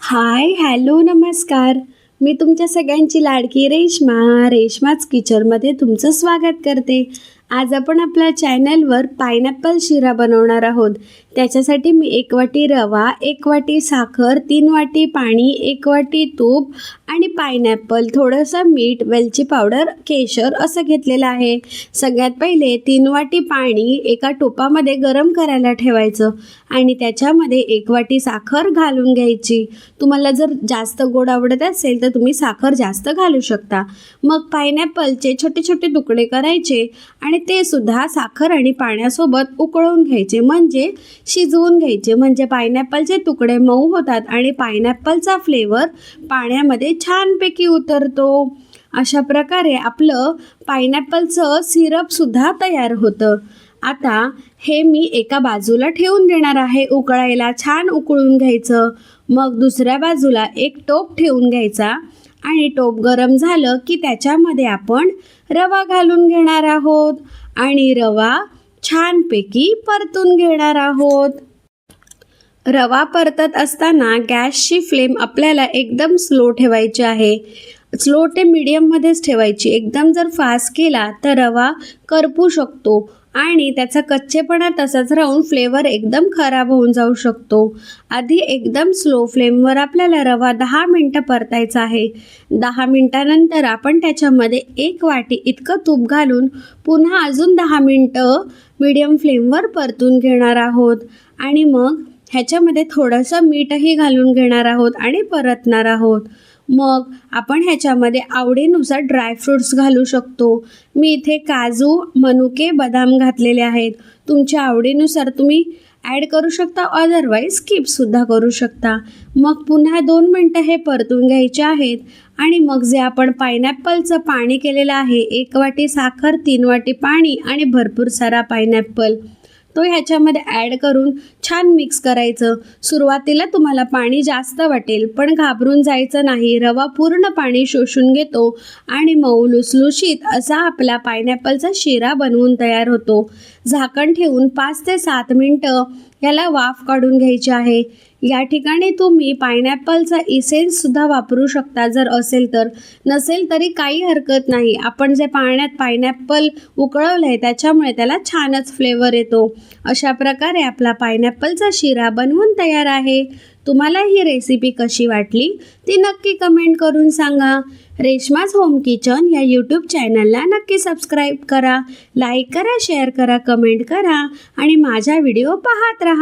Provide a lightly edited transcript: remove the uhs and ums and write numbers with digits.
हाय, hello, नमस्कार. मी तुमच्या सगळ्यांची लाडकी रेश्माच किचनमध्ये तुमचं स्वागत करते. आज आपण आपल्या चॅनलवर पायनॅपल शिरा बनवणार आहोत. त्याच्यासाठी मी 1 वाटी रवा, 1 वाटी साखर, 3 वाटी पाणी, 1 वाटी तूप आणि पायनॅपल, थोडंसं मीठ, वेलची पावडर, केशर असं घेतलेलं आहे. सगळ्यात पहिले 3 वाटी पाणी एका टोपामध्ये गरम करायला ठेवायचं आणि त्याच्यामध्ये 1 वाटी साखर घालून घ्यायची. तुम्हाला जर जास्त गोड आवडत असेल तर तुम्ही साखर जास्त घालू शकता. मग पायनॅपलचे छोटे छोटे तुकडे करायचे आणि ते सुद्धा साखर आणि पाण्यासोबत उकळून घ्यायचे, म्हणजे शिजवून घ्यायचे, म्हणजे पायनॅपलचे तुकडे मऊ होतात आणि पायनॅपलचा फ्लेवर पाण्यामध्ये छानपैकी उतरतो. अशा प्रकारे आपलं पायनॅपलचं सिरपसुद्धा तयार होतं. आता हे मी एका बाजूला ठेवून देणार आहे उकळायला. छान उकळून घ्यायचं. मग दुसऱ्या बाजूला एक टोप ठेवून घ्यायचा आणि टोप गरम झालं की त्याच्यामध्ये आपण रवा घालून घेणार आहोत आणि रवा छानपैकी परतून घेणार आहोत. रवा परतत असताना गॅसची फ्लेम आपल्याला एकदम स्लो ठेवायची आहे. स्लो ते मीडियममध्येच ठेवायची. एकदम जर फास्ट केला तर रवा करपू शकतो आणि त्याचा कच्चेपणा तसाच राहून फ्लेवर एकदम खराब होऊन जाऊ शकतो. आधी एकदम स्लो फ्लेमवर आपल्याला रवा 10 मिनटं परतायचा आहे. 10 मिनटानंतर आपण त्याच्यामध्ये 1 वाटी इतकं तूप घालून पुन्हा अजून 10 मिनटं मीडियम फ्लेमवर परतून घेणार आहोत आणि मग ह्याच्यामध्ये थोडंसं मीठही घालून घेणार आहोत आणि परतणार आहोत. मग आपण ह्याच्यामध्ये आवडीनुसार ड्रायफ्रूट्स घालू शकतो. मी इथे काजू, मनुके, बदाम घातलेले आहेत. तुमच्या आवडीनुसार तुम्ही ॲड करू शकता, अदरवाईज स्किपसुद्धा करू शकता. मग पुन्हा 2 मिनटं हे परतून घ्यायचे आहेत आणि मग जे आपण पायनॅपलचं पाणी केलेलं आहे, 1 वाटी साखर, 3 वाटी पाणी आणि भरपूर सारा पायनॅपल, तो ह्याच्यामध्ये ॲड करून छान मिक्स करायचं. सुरुवातीला तुम्हाला पाणी जास्त वाटेल, पण घाबरून जायचं नाही. रवा पूर्ण पाणी शोषून घेतो आणि मऊ लुसलुशीत असा आपला पायनॅपलचा शिरा बनवून तयार होतो. झाकण ठेवून 5 ते 7 मिनटं याला वाफ काढून घ्यायची आहे. या ठिकाणी तुम्ही पायनॅपलचा इसेन्ससुद्धा वापरू शकता जर असेल तर. नसेल तरी काही हरकत नाही. आपण जे पाण्यात पायनॅपल उकळवलं आहे त्याच्यामुळे त्याला छानच फ्लेवर येतो. अशा प्रकारे आपला पायनॅपलचा शिरा बनवून तयार आहे. तुम्हाला ही रेसिपी कशी वाटली ती नक्की कमेंट करून सांगा. रेश्माज होम किचन या यूट्यूब चॅनलला नक्की सबस्क्राईब करा, लाईक करा, शेअर करा, कमेंट करा आणि माझा व्हिडिओ पाहत राहा.